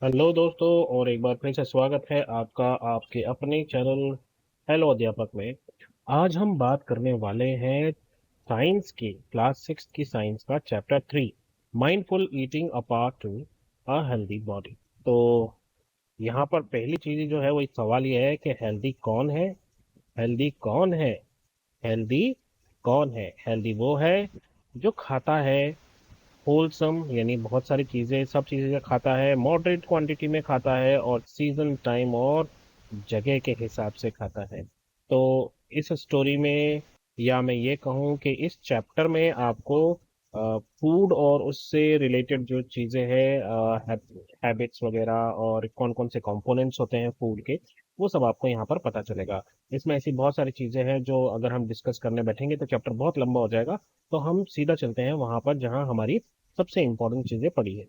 Hello दोस्तों, और एक बार फिर से स्वागत है आपका आपके अपने चैनल हेलो अध्यापक में। आज हम बात करने वाले हैं साइंस की क्लास 6 की साइंस का chapter 3, mindful eating a part to a healthy body. तो यहाँ पर पहली चीज जो है वो एक सवाल ये है कि हेल्दी कौन है। हेल्दी कौन है? हेल्दी कौन है? हेल्दी वो है जो खाता है होलसम, यानी बहुत सारी चीज़ें, सब चीज़ें खाता है, मॉडरेट क्वांटिटी में खाता है, और सीजन, टाइम और जगह के हिसाब से खाता है। तो इस स्टोरी में, या मैं ये कहूँ कि इस चैप्टर में आपको फूड और उससे रिलेटेड जो चीज़ें हैं, हैबिट्स वगैरह, और कौन कौन से कंपोनेंट्स होते हैं फूड के, वो सब आपको यहाँ पर पता चलेगा। इसमें ऐसी बहुत सारी चीज़ें हैं जो अगर हम डिस्कस करने बैठेंगे तो चैप्टर बहुत लंबा हो जाएगा। तो हम सीधा चलते हैं वहाँ पर जहाँ हमारी सबसे इंपॉर्टेंट चीजें पड़ी है।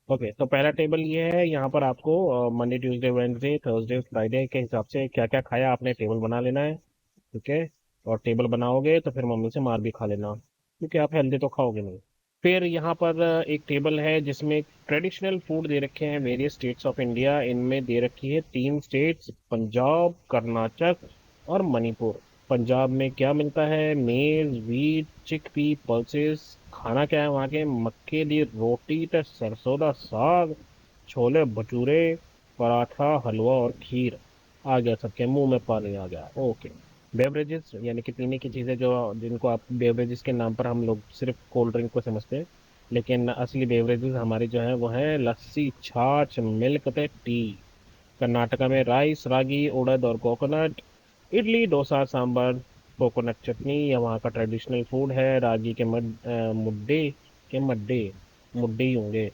ओके, तो पहला टेबल ये है। यहाँ पर आपको Monday, Tuesday, Wednesday, Thursday, Friday के हिसाब से क्या क्या खाया आपने टेबल बना लेना है। ठीक है। और टेबल बनाओगे तो फिर मम्मी से मार भी खा लेना, क्योंकि आप हेल्दी तो खाओगे नहीं। फिर यहाँ पर एक टेबल है जिसमें ट्रेडिशनल फूड दे रखे हैं वेरियस स्टेट्स ऑफ इंडिया। इनमें दे रखी है तीन स्टेट्स, पंजाब, कर्नाटक और मणिपुर। पंजाब में क्या मिलता है? मेज, व्हीट, चिकपी, पल्सेस। खाना क्या है वहाँ के? मक्के दी रोटी ते सरसों दा साग, छोले भटूरे, पराठा, हलवा और खीर। आ गया सबके मुंह में पानी आ गया। ओके। बेवरेजेस यानी कि पीने की चीज़ें, जो जिनको आप बेवरेजेस के नाम पर हम लोग सिर्फ कोल्ड ड्रिंक को समझते हैं, लेकिन असली बेवरेजेस हमारे जो है वो है लस्सी, छाछ, मिल्क ते टी। कर्नाटका में राइस, रागी, उड़द और कोकोनट। इडली, डोसा, सांबर, कोकोनट चटनी, यह वहाँ का ट्रेडिशनल फूड है। रागी के मुड्डे के मड्डे मुड्डे ही होंगे।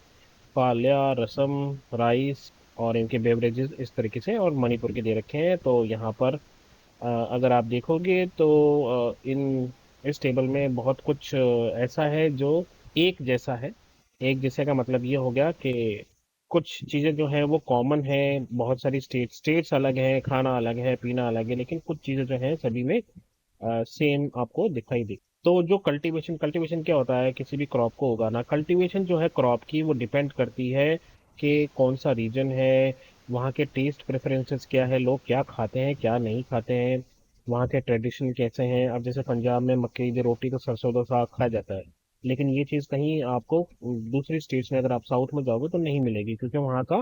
पाल्या, रसम, राइस और इनके बेवरेजेस इस तरीके से, और मणिपुर के दे रखे हैं। तो यहाँ पर अगर आप देखोगे तो इन इस टेबल में बहुत कुछ ऐसा है जो एक जैसा है। एक जैसे का मतलब ये हो गया कि कुछ चीज़ें जो हैं वो कॉमन है। बहुत सारी स्टेट्स अलग हैं, खाना अलग है, पीना अलग है, लेकिन कुछ चीज़ें जो हैं सभी में सेम आपको दिखाई दे। तो जो कल्टीवेशन कल्टीवेशन क्या होता है? किसी भी क्रॉप को उगाना। कल्टीवेशन जो है क्रॉप की, वो डिपेंड करती है कि कौन सा रीजन है, वहाँ के टेस्ट प्रेफरेंसेस क्या है, लोग क्या खाते हैं क्या नहीं खाते हैं, वहाँ के ट्रेडिशन कैसे हैं। अब जैसे पंजाब में मक्की की रोटी तो सरसों का साग खाया जाता है, लेकिन ये चीज़ कहीं आपको दूसरी स्टेट्स में, अगर आप साउथ में जाओगे तो नहीं मिलेगी, क्योंकि वहाँ का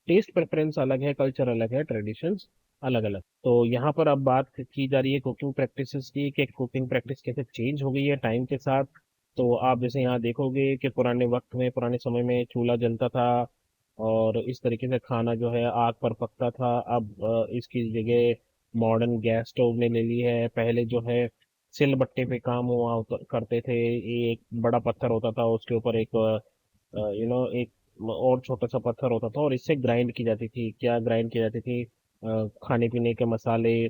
टेस्ट प्रेफरेंस अलग है, कल्चर अलग है, ट्रेडिशंस अलग अलग। तो यहाँ पर अब बात की जा रही है कुकिंग प्रैक्टिसेस की, कि कुकिंग प्रैक्टिस कैसे चेंज हो गई है टाइम के साथ। तो आप जैसे यहाँ देखोगे कि पुराने वक्त में, पुराने समय में चूल्हा जलता था, और इस तरीके से खाना जो है आग पर पकता था। अब इसकी जगह मॉडर्न गैस स्टोव ने ले ली है। पहले जो है सिल बट्टे पे काम हुआ करते थे। एक बड़ा पत्थर होता था, उसके ऊपर एक एक और छोटा सा पत्थर होता था, और इससे ग्राइंड की जाती थी। क्या ग्राइंड की जाती थी? खाने पीने के मसाले,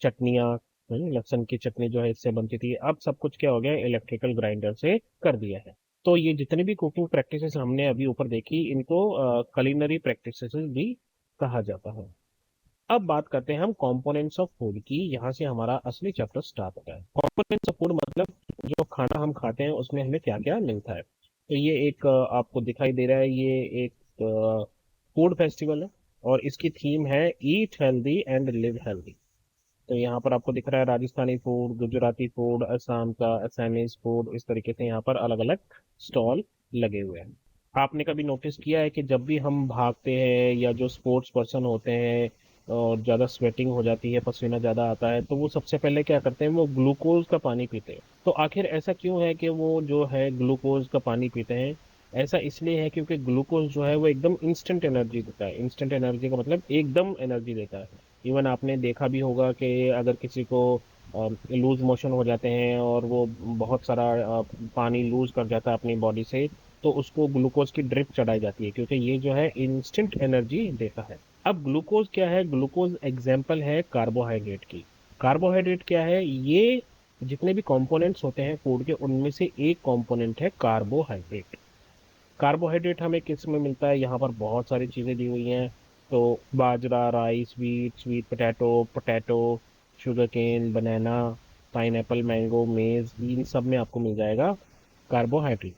चटनियाँ। लहसुन की चटनी जो है इससे बनती थी। अब सब कुछ क्या हो गया? इलेक्ट्रिकल ग्राइंडर से कर दिया है। तो ये जितनी भी कुकिंग प्रैक्टिसेस हमने अभी ऊपर देखी, इनको कलिनरी प्रैक्टिसेस भी कहा जाता है। अब बात करते हैं हम कंपोनेंट्स ऑफ फूड की। यहाँ से हमारा असली चैप्टर स्टार्ट होता है। कंपोनेंट्स ऑफ फूड मतलब जो खाना हम खाते हैं उसमें हमें क्या क्या मिलता है। तो ये एक आपको दिखाई दे रहा है, ये एक फूड फेस्टिवल है, और इसकी थीम है eat healthy and live healthy. तो यहाँ पर आपको दिख रहा है राजस्थानी फूड, गुजराती फूड, असम का असमीज फूड, इस तरीके से यहाँ पर अलग अलग स्टॉल लगे हुए हैं। आपने कभी नोटिस किया है कि जब भी हम भागते हैं, या जो स्पोर्ट्स पर्सन होते हैं और ज़्यादा स्वेटिंग हो जाती है, पसीना ज़्यादा आता है, तो वो सबसे पहले क्या करते हैं? वो ग्लूकोज का पानी पीते हैं। तो आखिर ऐसा क्यों है कि वो जो है ग्लूकोज का पानी पीते हैं? ऐसा इसलिए है क्योंकि ग्लूकोज जो है वो एकदम इंस्टेंट एनर्जी देता है। इंस्टेंट एनर्जी का मतलब एकदम एनर्जी देता है। इवन आपने देखा भी होगा कि अगर किसी को लूज मोशन हो जाते हैं, और वो बहुत सारा पानी लूज कर जाता है अपनी बॉडी से, तो उसको ग्लूकोज की ड्रिप चढ़ाई जाती है, क्योंकि ये जो है इंस्टेंट एनर्जी देता है। अब ग्लूकोज क्या है? ग्लूकोज एग्जाम्पल है कार्बोहाइड्रेट की। कार्बोहाइड्रेट क्या है? ये जितने भी कंपोनेंट्स होते हैं फूड के, उनमें से एक कंपोनेंट है कार्बोहाइड्रेट। कार्बोहाइड्रेट हमें किस में मिलता है? यहाँ पर बहुत सारी चीज़ें दी हुई हैं। तो bajra, rice, wheat, sweet potato, potato, sugarcane, banana, pineapple, mango, maize, इन सब में आपको मिल जाएगा कार्बोहाइड्रेट।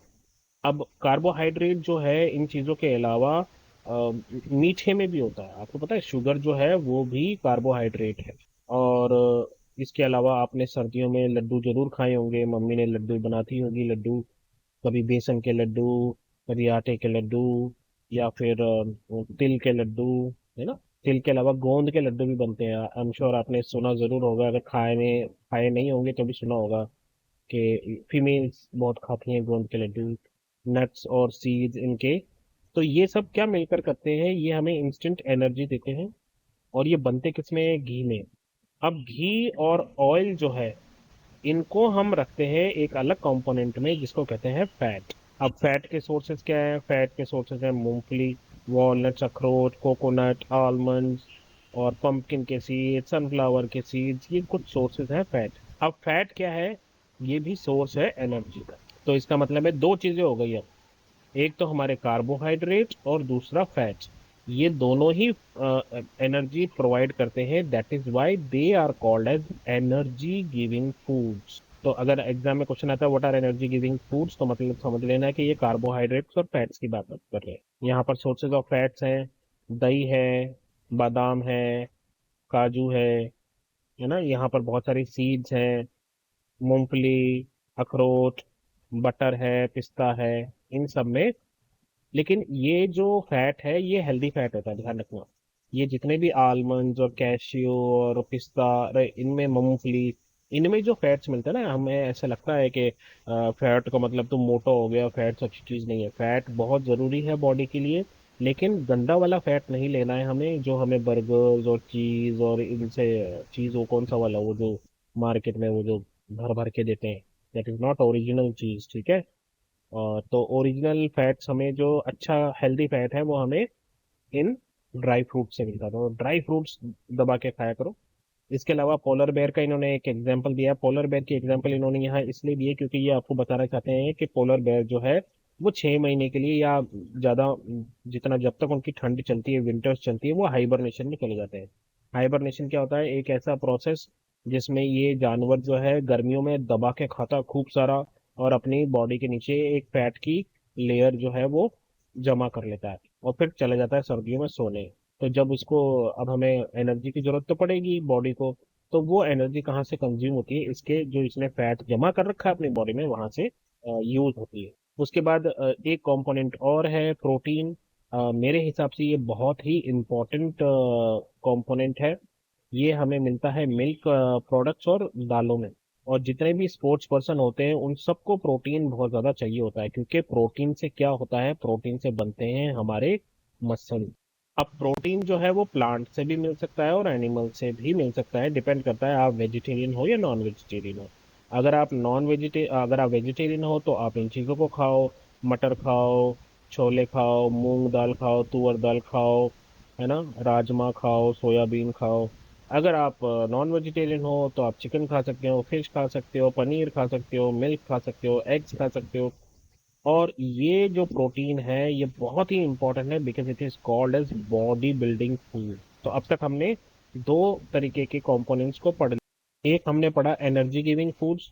अब कार्बोहाइड्रेट जो है, इन चीज़ों के अलावा मीठे में भी होता है। आपको पता है शुगर जो है वो भी कार्बोहाइड्रेट है। और इसके अलावा आपने सर्दियों में लड्डू जरूर खाए होंगे, मम्मी ने लड्डू बनाती होगी लड्डू, कभी बेसन के लड्डू, कभी आटे के लड्डू, या फिर तिल के लड्डू, है ना। तिल के अलावा गोंद के लड्डू भी बनते हैं। आई एम श्योर आपने सुना जरूर होगा, अगर खाए नहीं होंगे तो भी सुना होगा कि फीमेल्स बहुत खाती हैं गोंद के लड्डू, नट्स और सीड्स इनके। तो ये सब क्या मिलकर करते हैं, ये हमें इंस्टेंट एनर्जी देते हैं। और ये बनते किसमें, घी में। अब घी और ऑयल जो है, इनको हम रखते हैं एक अलग कंपोनेंट में जिसको कहते हैं फैट। अब फैट के सोर्सेज क्या है, फैट के सोर्सेज है मूंगफली, वॉलनट्स, अखरोट, कोकोनट, आलमंड्स और पंपकिन के सीड, सनफ्लावर के सीड्स, ये कुछ सोर्सेज है फैट। अब फैट क्या है, ये भी सोर्स है एनर्जी का। तो इसका मतलब है दो चीजें हो गई अब, एक तो हमारे कार्बोहाइड्रेट और दूसरा फैट। ये दोनों ही एनर्जी प्रोवाइड करते हैं, that is why they are called as energy giving foods. तो अगर एग्जाम में क्वेश्चन आता है what are energy giving foods, तो मतलब समझ लेना है कि ये कार्बोहाइड्रेट्स और फैट्स की बात कर रहे हैं। यहाँ पर सोर्सेज ऑफ फैट्स हैं, दही है, बादाम है, काजू है ना। यहाँ पर बहुत सारी सीड्स हैं, मूंगफली, अखरोट, बटर है, पिस्ता है, इन सब में। लेकिन ये जो फैट है ये हेल्दी फैट होता है, ध्यान रखना। ये जितने भी आलमंड्स और कैशियो और पिस्ता, अरे इनमें मूंगफली, इनमें जो फैट्स मिलते हैं ना, हमें ऐसा लगता है कि फैट का मतलब तुम मोटा हो गया, फैट्स अच्छी चीज़ नहीं है। फैट बहुत ज़रूरी है बॉडी के लिए, लेकिन गंदा वाला फैट नहीं लेना है हमें, जो हमें बर्गर्स और चीज़ और इनसे, चीज़ वो कौन सा वाला, वो जो मार्केट में वो जो भर भर के देते हैं, दैट इज़ नॉट ओरिजिनल चीज़, ठीक है। तो ओरिजिनल फैट्स हमें, जो अच्छा हेल्दी फैट है वो हमें इन ड्राई फ्रूट से मिलता है, तो ड्राई फ्रूट्स दबा के खाया करो। इसके अलावा पोलर बेयर का इन्होंने एक एग्जांपल दिया है। पोलर बेयर की एग्जांपल इन्होंने यहाँ इसलिए दी है क्योंकि ये आपको बताना चाहते हैं कि पोलर बेयर जो है वो 6 महीने के लिए या ज़्यादा, जितना जब तक उनकी ठंड चलती है, विंटर्स चलती है, वो हाइबरनेशन में चले जाते हैं। हाइबरनेशन क्या होता है, एक ऐसा प्रोसेस जिसमें ये जानवर जो है गर्मियों में दबा के खाता खूब सारा, और अपनी बॉडी के नीचे एक फैट की लेयर जो है वो जमा कर लेता है, और फिर चले जाता है सर्दियों में सोने। तो जब उसको, अब हमें एनर्जी की जरूरत तो पड़ेगी बॉडी को, तो वो एनर्जी कहाँ से कंज्यूम होती है, इसके जो इसने फैट जमा कर रखा है अपनी बॉडी में वहां से यूज होती है। उसके बाद एक कंपोनेंट और है प्रोटीन। मेरे हिसाब से ये बहुत ही इम्पोर्टेंट कंपोनेंट है। ये हमें मिलता है मिल्क प्रोडक्ट्स और दालों में। और जितने भी स्पोर्ट्स पर्सन होते हैं उन सबको प्रोटीन बहुत ज़्यादा चाहिए होता है, क्योंकि प्रोटीन से क्या होता है, प्रोटीन से बनते हैं हमारे मसल। अब प्रोटीन जो है वो प्लांट से भी मिल सकता है और एनिमल से भी मिल सकता है, डिपेंड करता है आप वेजिटेरियन हो या नॉन वेजिटेरियन हो। अगर आप वेजिटेरियन हो तो आप इन चीज़ों को खाओ, मटर खाओ, छोले खाओ, मूंग दाल खाओ, तुअर दाल खाओ, है ना, राजमा खाओ, सोयाबीन खाओ। अगर आप नॉन वेजिटेरियन हो तो आप चिकन खा सकते हो, फिश खा सकते हो, पनीर खा सकते हो, मिल्क खा सकते हो, एग्स खा सकते हो। और ये जो प्रोटीन है ये बहुत ही इंपॉर्टेंट है, because it is called as body building food. तो अब तक हमने दो तरीके के कंपोनेंट्स को पढ़ लिया। एक हमने पढ़ा एनर्जी गिविंग फूड्स,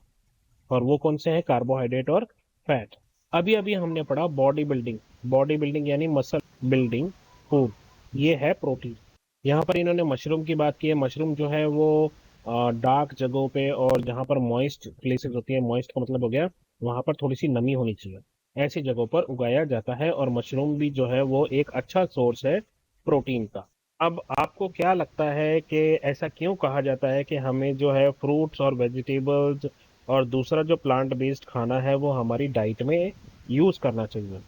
और वो कौन से हैं, कार्बोहाइड्रेट और फैट। अभी अभी हमने पढ़ा बॉडी बिल्डिंग यानी मसल बिल्डिंग फूड, ये है प्रोटीन। यहाँ पर इन्होंने मशरूम की बात की है। मशरूम जो है वो डार्क जगहों पे और जहाँ पर मॉइस्ट प्लेसेस होती है, मॉइस्ट का मतलब हो गया वहाँ पर थोड़ी सी नमी होनी चाहिए, ऐसी जगहों पर उगाया जाता है। और मशरूम भी जो है वो एक अच्छा सोर्स है प्रोटीन का। अब आपको क्या लगता है कि ऐसा क्यों कहा जाता है कि हमें जो है फ्रूट्स और वेजिटेबल्स और दूसरा जो प्लांट बेस्ड खाना है वो हमारी डाइट में यूज़ करना चाहिए?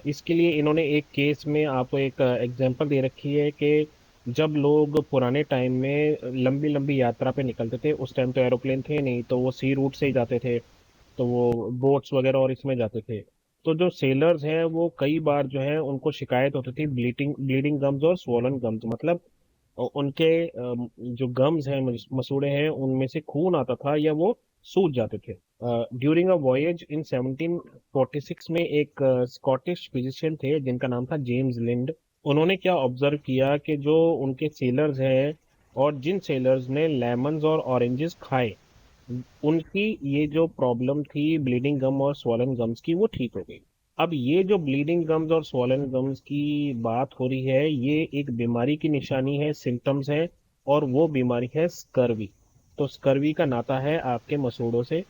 इसके लिए इन्होंने एक केस में आपको एक एग्जांपल दे रखी है कि जब लोग पुराने टाइम में लंबी लंबी यात्रा पे निकलते थे, उस टाइम तो एरोप्लेन थे नहीं, तो वो सी रूट से ही जाते थे, तो वो बोट्स वगैरह और इसमें जाते थे। तो जो सेलर्स हैं वो कई बार जो है उनको शिकायत होती थी ब्लीडिंग ब्लीडिंग गम्स और स्वोलन गम्स, मतलब उनके जो गम्स हैं, मसूड़े हैं, उनमें से खून आता था या वो सूज जाते थे। ड्यूरिंग अ वॉयज इन 1746 में एक स्कॉटिश फिजिशियन थे जिनका नाम था जेम्स लिंड। उन्होंने क्या ऑब्जर्व किया कि जो उनके सेलर्स हैं और जिन सेलर्स ने लेमन्स और ऑरेंजेस खाए, उनकी ये जो प्रॉब्लम थी ब्लीडिंग गम और स्वॉलन गम्स की, वो ठीक हो गई। अब ये जो ब्लीडिंग गम्स और स्वॉलन गम्स की बात हो रही है, ये एक बीमारी की निशानी है, सिम्टम्स है, और वो बीमारी है स्कर्वी। तो स्कर्वी का नाता है आपके मसूड़ों से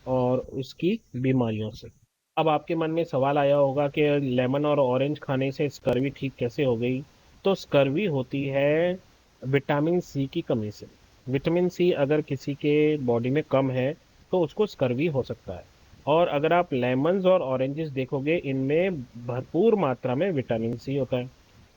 और उसकी बीमारियों से। अब आपके मन में सवाल आया होगा कि लेमन और ऑरेंज खाने से स्कर्वी ठीक कैसे हो गई। तो स्कर्वी होती है विटामिन सी की कमी से। विटामिन सी अगर किसी के बॉडी में कम है तो उसको स्कर्वी हो सकता है। और अगर आप लेमन्स और ऑरेंजेस देखोगे, इनमें भरपूर मात्रा में विटामिन सी होता है।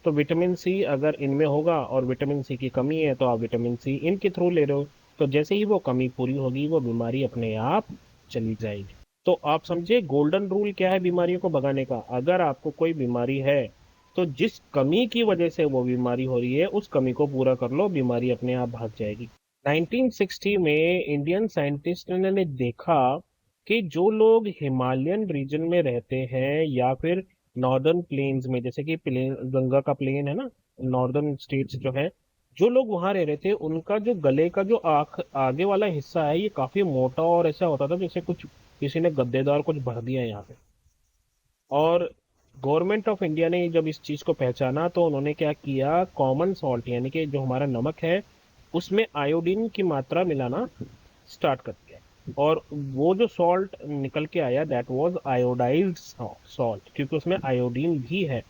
तो विटामिन सी अगर इनमें होगा और विटामिन सी की कमी है तो आप विटामिन सी इनके थ्रू ले रहे हो। तो जैसे ही वो कमी पूरी होगी वो बीमारी अपने आप चली जाएगी। तो आप समझे गोल्डन रूल क्या है बीमारियों को भगाने का। अगर आपको कोई बीमारी है तो जिस कमी की वजह से वो बीमारी हो रही है उस कमी को पूरा कर लो, बीमारी अपने आप भाग जाएगी। 1960 में इंडियन साइंटिस्ट ने देखा कि जो लोग हिमालयन रीजन में रहते हैं या फिर नॉर्दर्न प्लेन्स में, जैसे कि प्लेन गंगा का प्लेन है ना, नॉर्दर्न स्टेट्स जो है, जो लोग वहां रह रहे थे उनका जो गले का जो आख आगे वाला हिस्सा है ये काफी मोटा और ऐसा होता था जैसे कुछ किसी ने गद्देदार कुछ भर दिया है यहाँ पे। और गवर्नमेंट ऑफ इंडिया ने जब इस चीज को पहचाना तो उन्होंने क्या किया, कॉमन सॉल्ट यानी कि जो हमारा नमक है उसमें आयोडीन की मात्रा मिलाना स्टार्ट कर दिया। और वो जो सॉल्ट निकल के आया दैट वाज आयोडाइज्ड सॉल्ट, क्योंकि उसमें आयोडीन भी है।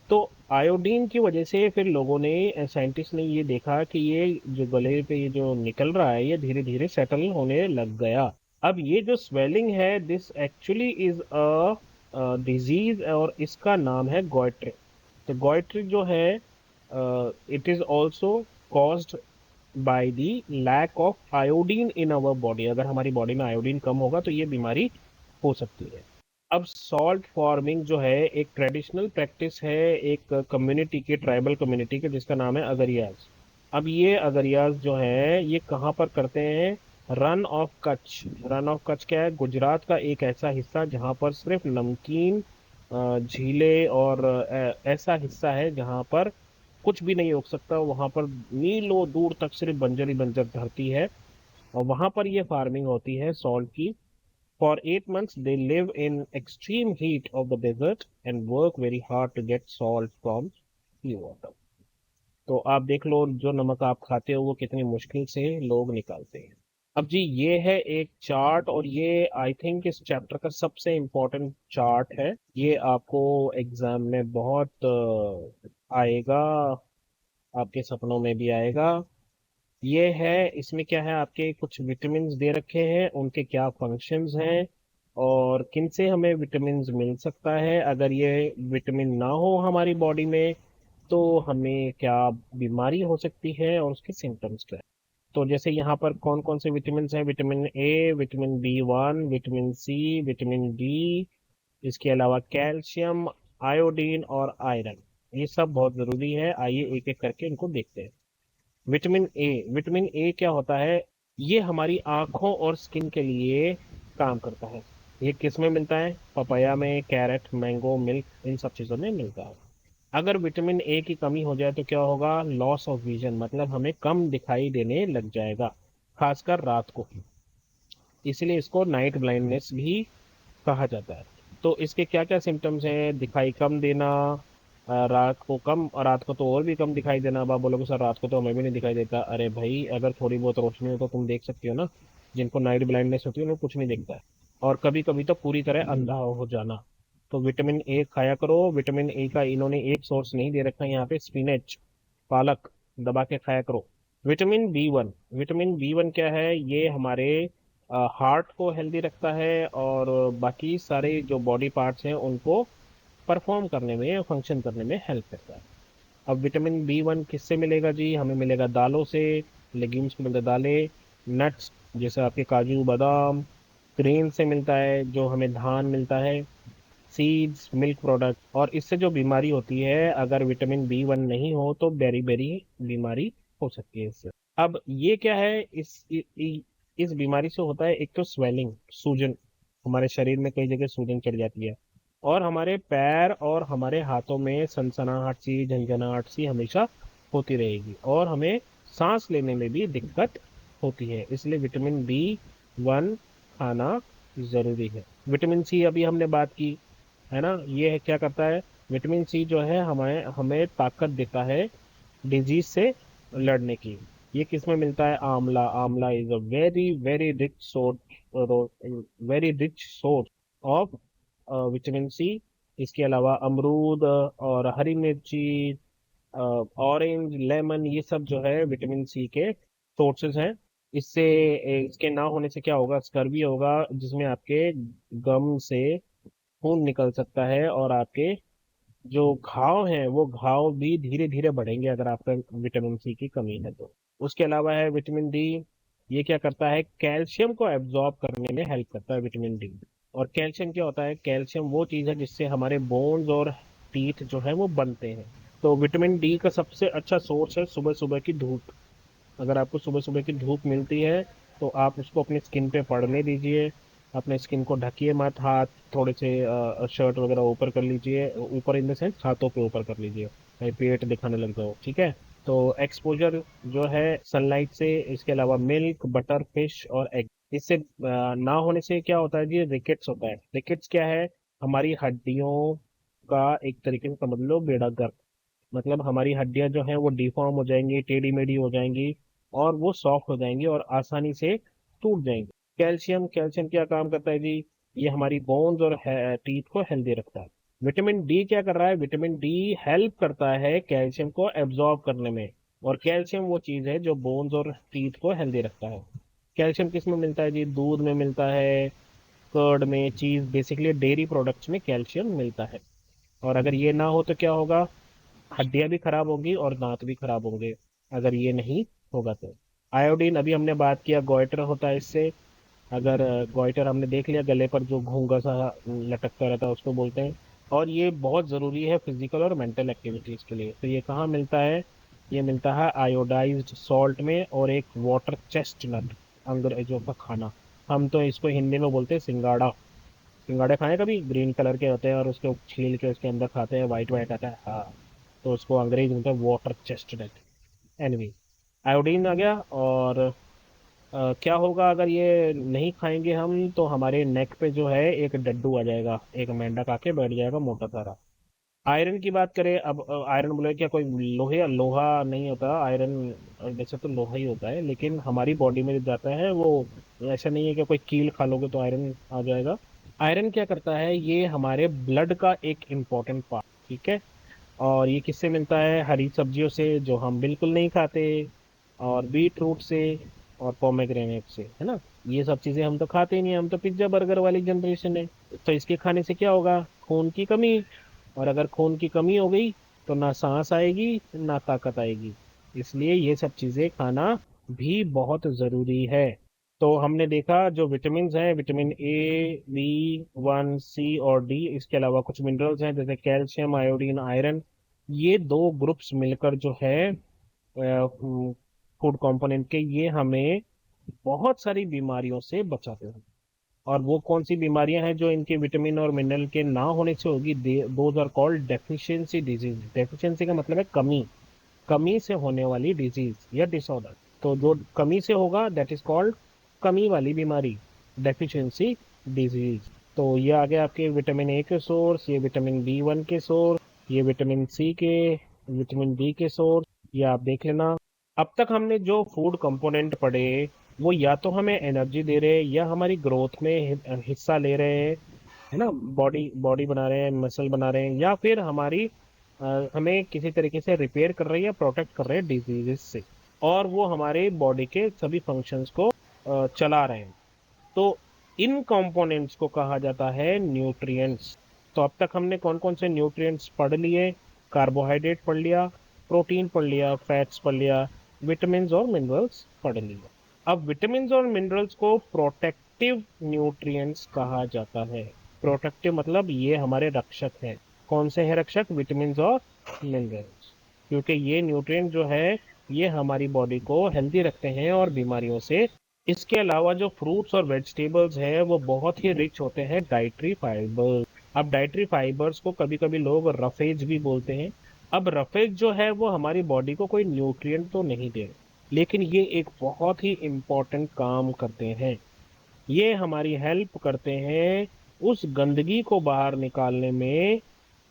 तो आयोडीन की वजह से फिर लोगों ने, साइंटिस्ट ने ये देखा कि ये जो गले पे ये जो निकल रहा है ये धीरे धीरे सेटल होने लग गया। अब ये जो स्वेलिंग है this actually is a disease और इसका नाम है गॉइट्रिक। तो गॉइट्रिक जो है it is also caused by the lack of iodine in our body. अगर हमारी बॉडी में आयोडीन कम होगा तो ये बीमारी हो सकती है। अब सॉल्ट फार्मिंग जो है एक ट्रेडिशनल प्रैक्टिस है एक कम्युनिटी की, ट्राइबल कम्युनिटी के, जिसका नाम है अगरियाज। अब ये अगरियाज जो है ये कहाँ पर करते हैं, run of Kutch. Run of Kutch क्या है, गुजरात का एक ऐसा हिस्सा जहाँ पर सिर्फ नमकीन झीलें और ऐसा हिस्सा है जहाँ पर कुछ भी नहीं उग सकता। वहां पर मीलों दूर तक सिर्फ बंजर ही बंजर धरती है और वहां पर ये फार्मिंग होती है सॉल्ट की। For 8 months, they live in extreme heat of the desert and work very hard to get salt from sea water. तो आप देख लो जो नमक आप खाते हो वो कितनी मुश्किल से लोग निकालते हैं। अब जी ये है एक चार्ट और ये आई थिंक इस चैप्टर का सबसे इम्पोर्टेंट चार्ट है। ये आपको एग्जाम में बहुत आएगा, आपके सपनों में भी आएगा। ये है, इसमें क्या है, आपके कुछ विटामिन्स दे रखे हैं, उनके क्या फंक्शंस हैं और किन से हमें विटामिन्स मिल सकता है। अगर ये विटामिन ना हो हमारी बॉडी में तो हमें क्या बीमारी हो सकती है और उसके सिम्टम्स क्या है। तो जैसे यहाँ पर कौन कौन से विटामिन हैं, vitamin A, vitamin B 1, vitamin C, vitamin D, इसके अलावा कैल्शियम, आयोडीन और आयरन। ये सब बहुत ज़रूरी है। आइए एक एक करके इनको देखते हैं। विटामिन ए, विटामिन ए क्या होता है, ये हमारी आंखों और स्किन के लिए काम करता है। ये किस में मिलता है, पपाया में, कैरेट, मैंगो, मिल्क, इन सब चीज़ों में मिलता है। अगर विटामिन ए की कमी हो जाए तो क्या होगा, लॉस ऑफ विजन, मतलब हमें कम दिखाई देने लग जाएगा, खासकर रात को। इसलिए इसको नाइट ब्लाइंडनेस भी कहा जाता है। तो इसके क्या क्या सिम्टम्स हैं, दिखाई कम देना, रात को कम, और रात को तो और भी कम दिखाई देना। अब आप बोलोगे सर रात को तो हमें भी नहीं दिखाई देता। अरे भाई अगर थोड़ी बहुत रोशनी हो तो तुम देख सकते हो ना। जिनको नाइट ब्लाइंडनेस होती है उन्हें कुछ नहीं दिखता है। और कभी कभी तो पूरी तरह अंधा हो जाना। तो विटामिन ए खाया करो। विटामिन ए का इन्होंने एक सोर्स नहीं दे रखा है यहाँ पे, स्पिनच, पालक दबा के खाया करो। विटामिन बी 1, विटामिन बी 1 क्या है, ये हमारे हार्ट को हेल्दी रखता है और बाकी सारे जो बॉडी पार्ट्स हैं उनको परफॉर्म करने में, फंक्शन करने में हेल्प करता है। अब विटामिन बी 1 किससे मिलेगा जी, हमें मिलेगा दालों से, लेग्यूम्स को मिलता है दालें, नट्स जैसे आपके काजू बादाम, ग्रेन से मिलता है जो हमें धान मिलता है, सीड्स, मिल्क प्रोडक्ट। और इससे जो बीमारी होती है, अगर विटामिन बी 1 नहीं हो तो बेरी बेरी बीमारी हो सकती है इससे। अब ये क्या है, इस बीमारी से होता है एक तो स्वेलिंग, सूजन, हमारे शरीर में कई जगह सूजन चढ़ जाती है। और हमारे पैर और हमारे हाथों में सनसनाहट सी, झंझनाहट सी हमेशा होती रहेगी और हमें सांस लेने में भी दिक्कत होती है। इसलिए विटामिन बी 1 खाना जरूरी है। विटामिन सी अभी हमने बात की। है ना। ये क्या करता है, विटामिन सी जो है हमें हमें ताकत देता है डिजीज से लड़ने की। ये किस में मिलता है, amla. Amla is a very very rich source, very rich source of vitamin C. इसके अलावा अमरूद और हरी मिर्ची, ऑरेंज, लेमन, ये सब जो है विटामिन सी के सोर्सेज हैं। इससे इसके ना होने से क्या होगा, स्कर्वी होगा, जिसमें आपके गम से खून निकल सकता है और आपके जो घाव हैं वो घाव भी धीरे धीरे बढ़ेंगे अगर आपका विटामिन सी की कमी है तो। उसके अलावा है विटामिन डी। ये क्या करता है, कैल्शियम को एब्जॉर्ब करने में हेल्प करता है विटामिन डी। और कैल्शियम क्या होता है, कैल्शियम वो चीज़ है जिससे हमारे बोन्स और टीथ जो है वो बनते हैं। तो विटामिन डी का सबसे अच्छा सोर्स है सुबह सुबह की धूप। अगर आपको सुबह सुबह की धूप मिलती है तो आप उसको अपनी स्किन पे पड़ने दीजिए। अपने स्किन को ढकिए मत, हाथ थोड़े से शर्ट वगैरह ऊपर कर लीजिए, ऊपर इन द सेंस हाथों पे ऊपर कर लीजिए, कहीं पेट दिखाने लग जाओ, ठीक है। तो एक्सपोजर जो है सनलाइट से, इसके अलावा मिल्क, बटर, फिश और एग, इससे ना होने से क्या होता है जी, रिकेट्स होता है। रिकेट्स क्या है, हमारी हड्डियों का एक तरीके से समझ लो बेड़ा गर्क। मतलब हमारी हड्डियां जो हैं वो डिफॉर्म हो जाएंगी, टेढ़ी मेढ़ी हो जाएंगी और वो सॉफ्ट हो जाएंगी और आसानी से टूट जाएंगी। कैल्शियम, कैल्शियम क्या काम करता है जी, ये हमारी बोन्स और टीथ को हेल्दी रखता है। विटामिन डी क्या कर रहा है, विटामिन डी हेल्प करता है कैल्शियम को एब्जॉर्ब करने में। और कैल्शियम वो चीज है जो बोन्स और टीथ को हेल्दी रखता है। कैल्शियम किस में मिलता है जी, दूध में मिलता है, कर्ड में, चीज, बेसिकली डेयरी प्रोडक्ट्स में कैल्शियम मिलता है। और अगर ये ना हो तो क्या होगा, हड्डियां भी खराब होंगी और दांत भी खराब होंगे अगर ये नहीं होगा तो। आयोडीन, अभी हमने बात किया, गोइटर होता है इससे। अगर गोइटर हमने देख लिया, गले पर जो घूंगा सा लटकता रहता है उसको बोलते हैं। और ये बहुत ज़रूरी है फिजिकल और मेंटल एक्टिविटीज़ के लिए। तो ये कहाँ मिलता है, ये मिलता है आयोडाइज्ड सॉल्ट में और एक वाटर चेस्टनट, अंग्रेजों का खाना। हम तो इसको हिंदी में बोलते हैं सिंगाड़ा। सिंगाड़े खाए कभी, ग्रीन कलर के होते हैं और उसके छील के उसके अंदर खाते हैं, वाइट वाइट आता है, हाँ। तो उसको अंग्रेजी में बोलते हैं वाटर चेस्टनट। एनीवे, आयोडीन आ गया। और क्या होगा अगर ये नहीं खाएंगे हम, तो हमारे नेक पे जो है एक डड्डू आ जाएगा, एक मेंढक आके बैठ जाएगा मोटा सारा। आयरन की बात करें, अब आयरन बोले क्या कोई लोहे, लोहा नहीं होता आयरन। वैसे तो लोहा ही होता है, लेकिन हमारी बॉडी में जो जाता है वो ऐसा नहीं है कि कोई कील खा लोगे तो आयरन आ जाएगा। आयरन क्या करता है, ये हमारे ब्लड का एक इम्पोर्टेंट पार्ट, ठीक है। और ये किससे मिलता है, हरी सब्जियों से जो हम बिल्कुल नहीं खाते, और बीट रूट से, और पोमेग्रेनेट से, है ना। ये सब चीजें हम तो खाते ही नहीं, हम तो पिज्जा बर्गर वाली जनरेशन है। तो इसके खाने से क्या होगा, खून की कमी। और अगर खून की कमी हो गई तो ना सांस आएगी ना ताकत आएगी। इसलिए ये सब चीजें खाना भी बहुत जरूरी है। तो हमने देखा जो विटामिन हैं, विटामिन A, B, 1, C और डी, इसके अलावा कुछ मिनरल्स हैं जैसे कैल्शियम, आयोडीन, आयरन। ये दो ग्रुप्स मिलकर जो है फूड कंपोनेंट के, ये हमें बहुत सारी बीमारियों से बचाते हैं। और वो कौन सी बीमारियां हैं जो इनके विटामिन और मिनरल के ना होने से होगी, those are called deficiency disease. Deficiency का मतलब है कमी, कमी से होने वाली डिजीज या डिसऑर्डर। तो जो कमी से होगा दैट इज कॉल्ड कमी वाली बीमारी, डेफिशिएंसी डिजीज। तो ये आ गया आपके विटामिन ए के सोर्स, ये विटामिन B1 के सोर्स, ये विटामिन सी के, विटामिन डी के सोर्स, ये आप देख लेना। अब तक हमने जो फूड कंपोनेंट पढ़े वो या तो हमें एनर्जी दे रहे हैं या हमारी ग्रोथ में हिस्सा ले रहे हैं, है ना। बॉडी बॉडी बना रहे हैं, मसल बना रहे हैं, या फिर हमारी हमें किसी तरीके से रिपेयर कर रहे हैं या प्रोटेक्ट कर रहे हैं डिजीजेस से। और वो हमारे बॉडी के सभी फंक्शंस को चला रहे हैं। तो इन कंपोनेंट्स को कहा जाता है न्यूट्रिएंट्स। तो अब तक हमने कौन कौन से न्यूट्रिएंट्स पढ़ लिए, कार्बोहाइड्रेट पढ़ लिया, प्रोटीन पढ़ लिया, फैट्स पढ़ लिया, विटामिन और मिनरल्स पढ़ लिया। अब विटामिन और मिनरल्स को प्रोटेक्टिव न्यूट्रिएंट्स कहा जाता है। प्रोटेक्टिव मतलब ये हमारे रक्षक हैं। कौन से हैं रक्षक, विटामिन और मिनरल्स। क्योंकि ये न्यूट्रिएंट जो है ये हमारी बॉडी को हेल्दी रखते हैं और बीमारियों से। इसके अलावा जो फ्रूट्स और वेजिटेबल्स हैं वो बहुत ही रिच होते हैं डाइटरी फाइबर। अब डाइटरी फाइबर्स को कभी कभी लोग रफेज भी बोलते हैं। अब रफेज जो है वो हमारी बॉडी को कोई न्यूट्रिएंट तो नहीं दे रहे, लेकिन ये एक बहुत ही इम्पोर्टेंट काम करते हैं। ये हमारी हेल्प करते हैं उस गंदगी को बाहर निकालने में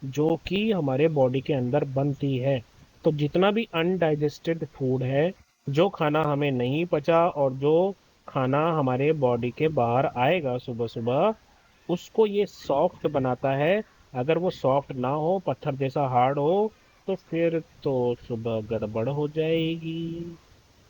जो कि हमारे बॉडी के अंदर बनती है। तो जितना भी अनडाइजेस्टेड फूड है, जो खाना हमें नहीं पचा और जो खाना हमारे बॉडी के बाहर आएगा सुबह सुबह, उसको ये सॉफ्ट बनाता है। अगर वो सॉफ्ट ना हो, पत्थर जैसा हार्ड हो, तो फिर तो सुबह गड़बड़ हो जाएगी,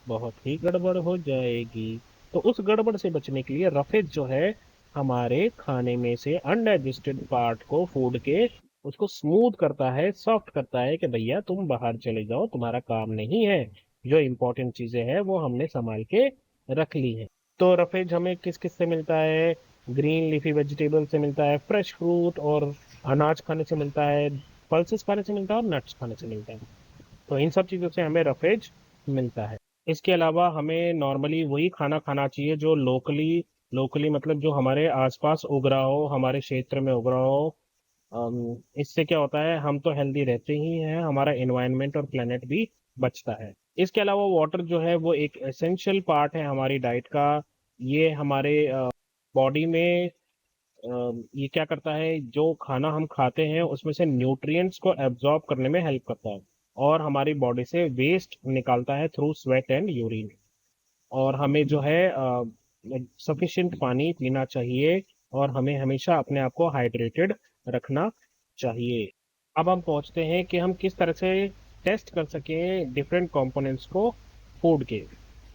बहुत ही गड़बड़ हो जाएगी। तो उस गड़बड़ से बचने के लिए रफेज जो है, हमारे खाने में से अनडाइजेस्टेड पार्ट को, फूड के, उसको स्मूथ करता है, सॉफ्ट करता है कि भैया तुम बाहर चले जाओ, तुम्हारा काम नहीं है। जो इंपॉर्टेंट चीजें हैं वो हमने संभाल के रख ली है। तो रफेज हमें किस किस से मिलता है? ग्रीन लीफी वेजिटेबल से मिलता है, फ्रेश फ्रूट और अनाज खाने से मिलता है, पल्सेस खाने से मिलता है और नट्स खाने से मिलता है। तो इन सब चीज़ों से हमें रफेज मिलता है। इसके अलावा हमें नॉर्मली वही खाना खाना चाहिए जो लोकली लोकली मतलब जो हमारे आसपास उग रहा हो, हमारे क्षेत्र में उग रहा हो। इससे क्या होता है, हम तो हेल्दी रहते ही हैं, हमारा एनवायरनमेंट और प्लेनेट भी बचता है। इसके अलावा वाटर जो है वो एक एसेंशियल पार्ट है हमारी डाइट का। ये हमारे बॉडी में ये क्या करता है, जो खाना हम खाते हैं उसमें से न्यूट्रिएंट्स को एब्जॉर्ब करने में हेल्प करता है और हमारी बॉडी से वेस्ट निकालता है थ्रू स्वेट एंड यूरिन। और हमें जो है सफिशिएंट पानी पीना चाहिए और हमें हमेशा अपने आप को हाइड्रेटेड रखना चाहिए। अब हम पहुंचते हैं कि हम किस तरह से टेस्ट कर सकें डिफरेंट कंपोनेंट्स को फूड के।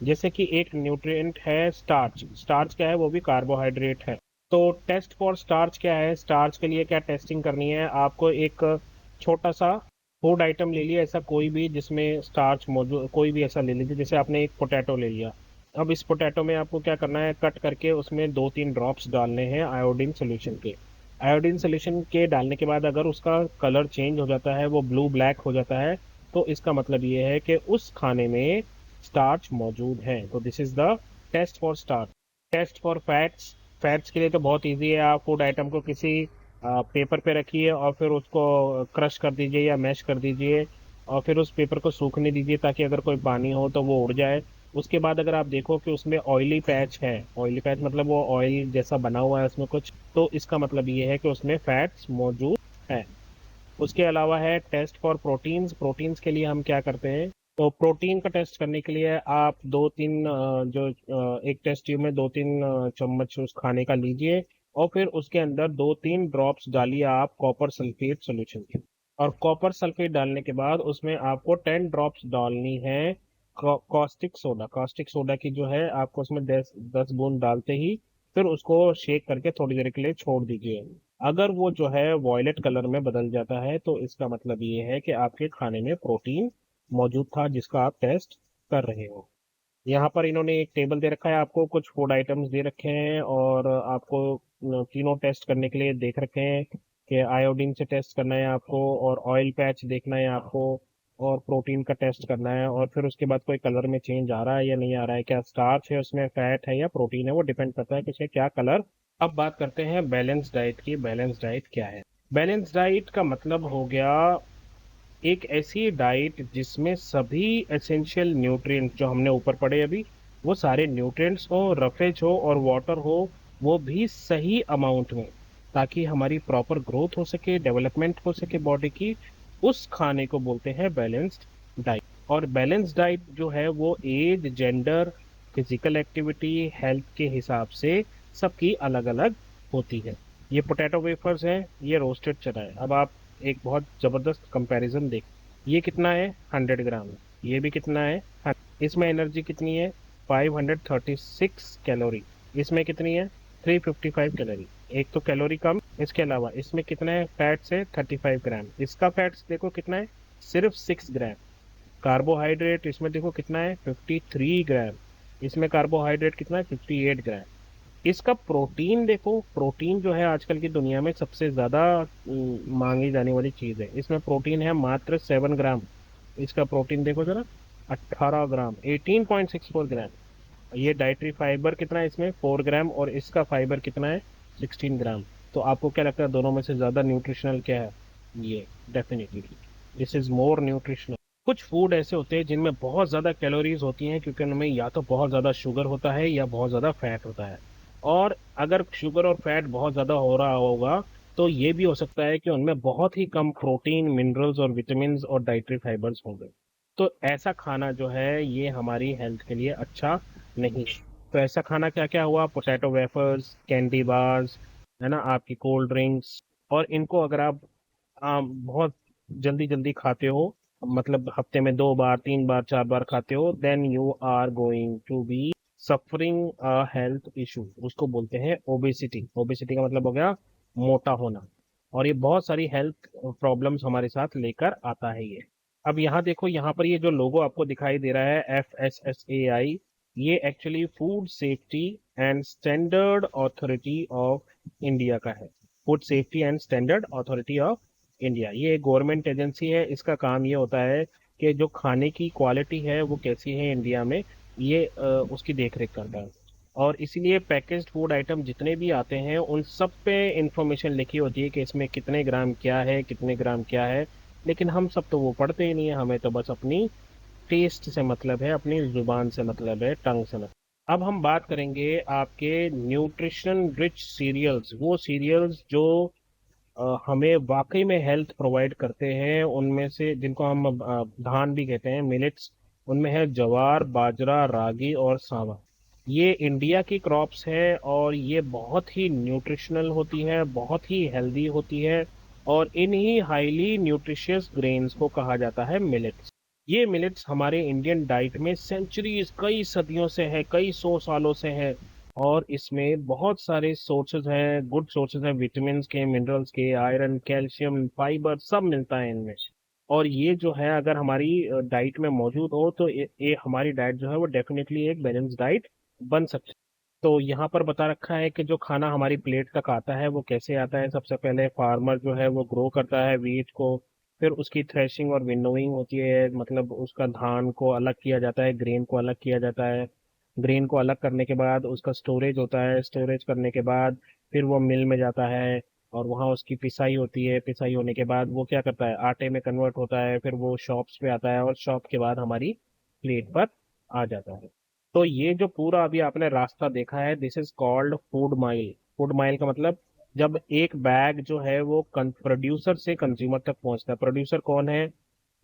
जैसे कि एक न्यूट्रिएंट है स्टार्च। स्टार्च क्या है? वो भी कार्बोहाइड्रेट है। तो टेस्ट फॉर स्टार्च क्या है? स्टार्च के लिए क्या टेस्टिंग करनी है आपको? एक छोटा सा फूड आइटम ले लिया, ऐसा कोई भी जिसमें स्टार्च मौजूद, कोई भी ऐसा ले लीजिए। जैसे आपने एक पोटैटो ले लिया। अब इस पोटैटो में आपको क्या करना है, कट करके उसमें 2-3 ड्रॉप्स डालने हैं आयोडीन सोल्यूशन के। आयोडीन सोल्यूशन के डालने के बाद अगर उसका कलर चेंज हो जाता है, वो ब्लू ब्लैक हो जाता है, तो इसका मतलब ये है कि उस खाने में स्टार्च मौजूद है। तो this is the test for starch. Test for fats. Fats के लिए तो बहुत इजी है। आप फूड आइटम को किसी पेपर पे रखिए और फिर उसको क्रश कर दीजिए या मैश कर दीजिए और फिर उस पेपर को सूखने दीजिए ताकि अगर कोई पानी हो तो वो उड़ जाए। उसके बाद अगर आप देखो कि उसमें ऑयली पैच है, ऑयली पैच मतलब वो ऑयल जैसा बना हुआ है उसमें कुछ, तो इसका मतलब ये है कि उसमें फैट्स मौजूद है। उसके अलावा है टेस्ट फॉर प्रोटीन्स। प्रोटीन्स के लिए हम क्या करते हैं, तो प्रोटीन का टेस्ट करने के लिए आप एक टेस्ट ट्यूब में 2-3 चम्मच उस खाने का लीजिए और फिर उसके अंदर 2-3 ड्रॉप्स डालिए आप कॉपर सल्फेट सोल्यूशन के। और कॉपर सल्फेट डालने के बाद उसमें आपको 10 ड्रॉप्स डालनी है कॉस्टिक सोडा। कॉस्टिक सोडा की जो है आपको उसमें 10 बूंद डालते ही फिर उसको शेक करके थोड़ी देर के लिए छोड़ दीजिए। अगर वो जो है वॉयलेट कलर में बदल जाता है तो इसका मतलब ये है कि आपके खाने में प्रोटीन मौजूद था जिसका आप टेस्ट कर रहे हो। यहाँ पर इन्होंने एक टेबल दे रखा है, आपको कुछ फूड आइटम्स दे रखे हैं और आपको तीनों टेस्ट करने के लिए देख रखे हैं कि आयोडीन से टेस्ट करना है आपको और ऑयल पैच देखना है आपको और प्रोटीन का टेस्ट करना है और फिर उसके बाद कोई कलर में चेंज आ रहा है या नहीं आ रहा है, क्या स्टार्च है उसमें, फैट है या प्रोटीन है, वो डिपेंड करता है कि उसका क्या कलर। अब बात करते हैं बैलेंस डाइट की। बैलेंस डाइट क्या है? बैलेंस डाइट का मतलब हो गया एक ऐसी डाइट जिसमें सभी एसेंशियल न्यूट्रिएंट्स जो हमने ऊपर पढ़े अभी, वो सारे न्यूट्रिएंट्स हो, रफेज हो और वाटर हो, वो भी सही अमाउंट में, ताकि हमारी प्रॉपर ग्रोथ हो सके, डेवलपमेंट हो सके बॉडी की। उस खाने को बोलते हैं बैलेंस्ड डाइट। और बैलेंस डाइट जो है वो age, gender, physical activity, health के हिसाब से सबकी अलग अलग होती है। ये पोटैटो वेफर्स हैं, ये रोस्टेड चना है। अब आप एक बहुत ज़बरदस्त कंपैरिजन देख, ये कितना है? 100 ग्राम। ये भी कितना है? 100। इसमें एनर्जी कितनी है? 536 कैलोरी। इसमें कितनी है? 355 कैलोरी। एक तो कैलोरी कम। इसके अलावा इसमें कितना है फैट्स है? 35 ग्राम। इसका फैट्स देखो कितना है? सिर्फ 6 ग्राम। कार्बोहाइड्रेट इसमें देखो कितना है? 53 ग्राम। इसमें कार्बोहाइड्रेट कितना है? 58 ग्राम। इसका प्रोटीन देखो, प्रोटीन जो है आजकल की दुनिया में सबसे ज़्यादा मांगी जाने वाली चीज़ है। इसमें प्रोटीन है मात्र 7 ग्राम। इसका प्रोटीन देखो जरा, 18 ग्राम, 18.64 ग्राम। ये डाइटरी फाइबर कितना है इसमें? 4 ग्राम। और इसका फाइबर कितना है? 16 ग्राम। तो आपको क्या लगता है दोनों में से ज़्यादा न्यूट्रिशनल क्या है? ये definitely this is more nutritional. कुछ फूड ऐसे होते हैं जिनमें बहुत ज़्यादा कैलोरीज होती हैं क्योंकि उनमें या तो बहुत ज़्यादा शुगर होता है या बहुत ज़्यादा फैट होता है। और अगर शुगर और फैट बहुत ज़्यादा हो रहा होगा तो ये भी हो सकता है कि उनमें बहुत ही कम प्रोटीन, मिनरल्स और विटामिन और डाइटरी फाइबर्स होंगे। तो ऐसा खाना जो है ये हमारी हेल्थ के लिए अच्छा नहीं है। तो ऐसा खाना क्या क्या हुआ? पोटैटो वेफर्स, कैंडी बार्स, है ना, आपकी कोल्ड ड्रिंक्स। और इनको अगर आप बहुत जल्दी जल्दी खाते हो, मतलब हफ्ते में 2 बार, 3 बार, 4 बार खाते हो, then you are going to be suffering a health issue. उसको बोलते हैं ओबेसिटी। ओबेसिटी का मतलब हो गया मोटा होना। और ये बहुत सारी हेल्थ प्रॉब्लम्स हमारे साथ लेकर आता है ये। अब यहाँ देखो, यहाँ पर ये जो लोगो आपको दिखाई दे रहा है FSSAI, ये actually food safety and standard authority of India का है। Food safety and standard authority of India, ये एक गवर्नमेंट एजेंसी है। इसका काम ये होता है कि जो खाने की क्वालिटी है वो कैसी है इंडिया में, ये उसकी देख रेख करता है। और इसीलिए पैकेज्ड फूड आइटम जितने भी आते हैं उन सब पे इंफॉर्मेशन लिखी होती है कि इसमें कितने ग्राम क्या है, कितने ग्राम क्या है। लेकिन हम सब तो वो पढ़ते ही नहीं है, हमें तो बस अपनी टेस्ट से मतलब है, अपनी जुबान से मतलब है, टंग से मतलब। अब हम बात करेंगे आपके न्यूट्रिशन रिच सीरियल्स, वो सीरियल्स जो हमें वाकई में हेल्थ प्रोवाइड करते हैं। उनमें से जिनको हम धान भी कहते हैं, मिलेट्स। उनमें है जवार, बाजरा, रागी और सांवा। ये इंडिया की क्रॉप्स है और ये बहुत ही न्यूट्रिशनल होती है, बहुत ही हेल्दी होती है। और इन्हीं हाईली न्यूट्रिशियस ग्रेन्स को कहा जाता है मिलेट्स। ये मिलेट्स हमारे इंडियन डाइट में सेंचुरीज, कई सदियों से है, कई 100 सालों से है। और इसमें बहुत सारे सोर्सेज हैं, गुड सोर्सेज हैं, विटामिन के, मिनरल्स के, आयरन, कैल्शियम, फाइबर सब मिलता है इनमें। और ये जो है अगर हमारी डाइट में मौजूद हो तो ये हमारी डाइट जो है वो डेफिनेटली एक बैलेंस डाइट बन सकती है। तो यहाँ पर बता रखा है कि जो खाना हमारी प्लेट तक आता है वो कैसे आता है। सबसे पहले फार्मर जो है वो ग्रो करता है वीट को, फिर उसकी थ्रेशिंग और विनोइंग होती है, मतलब उसका धान को अलग किया जाता है, ग्रेन को अलग किया जाता है। ग्रेन को अलग करने के बाद उसका स्टोरेज होता है, स्टोरेज करने के बाद फिर वो मिल में जाता है और वहाँ उसकी पिसाई होती है। पिसाई होने के बाद वो क्या करता है, आटे में कन्वर्ट होता है, फिर वो शॉप्स पे आता है और शॉप के बाद हमारी प्लेट पर आ जाता है। तो ये जो पूरा अभी आपने रास्ता देखा है, this is called food mile. Food mile का मतलब जब एक बैग जो है वो प्रोड्यूसर से कंज्यूमर तक पहुंचता है। प्रोड्यूसर कौन है?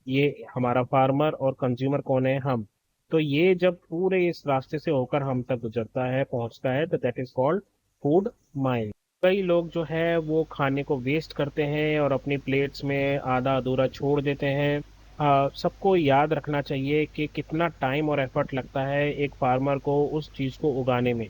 ये हमारा फार्मर। और कंज्यूमर कौन है? हम। तो ये जब पूरे इस रास्ते से होकर हम तक गुजरता है, पहुंचता है, तो that is called food mile. कई लोग जो है वो खाने को वेस्ट करते हैं और अपनी प्लेट्स में आधा अधूरा छोड़ देते हैं। सबको याद रखना चाहिए कि कितना टाइम और एफर्ट लगता है एक फार्मर को उस चीज़ को उगाने में।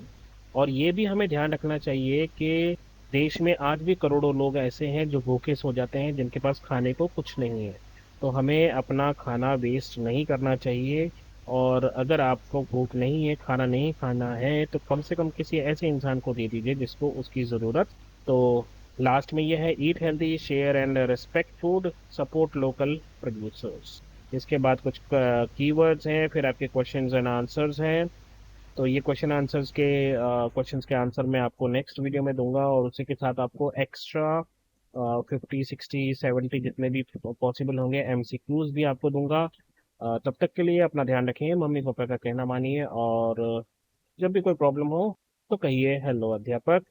और ये भी हमें ध्यान रखना चाहिए कि देश में आज भी करोड़ों लोग ऐसे हैं जो भूखे सो जाते हैं, जिनके पास खाने को कुछ नहीं है। तो हमें अपना खाना वेस्ट नहीं करना चाहिए। और अगर आपको भूख नहीं है, खाना नहीं खाना है, तो कम से कम किसी ऐसे इंसान को दे दीजिए जिसको उसकी ज़रूरत। तो लास्ट में ये है, eat healthy, share and respect food, support local producers. इसके बाद कुछ कीवर्ड्स हैं, फिर आपके क्वेश्चंस एंड आंसर्स हैं। तो ये क्वेश्चंस के आंसर मैं आपको नेक्स्ट वीडियो में दूंगा, और उसी के साथ आपको एक्स्ट्रा 50, 60, 70 जितने भी पॉसिबल होंगे MCQs भी आपको दूंगा। तब तक के लिए अपना ध्यान रखिए, मम्मी पापा का कहना मानिए, और जब भी कोई प्रॉब्लम हो तो कहिए हेलो अध्यापक।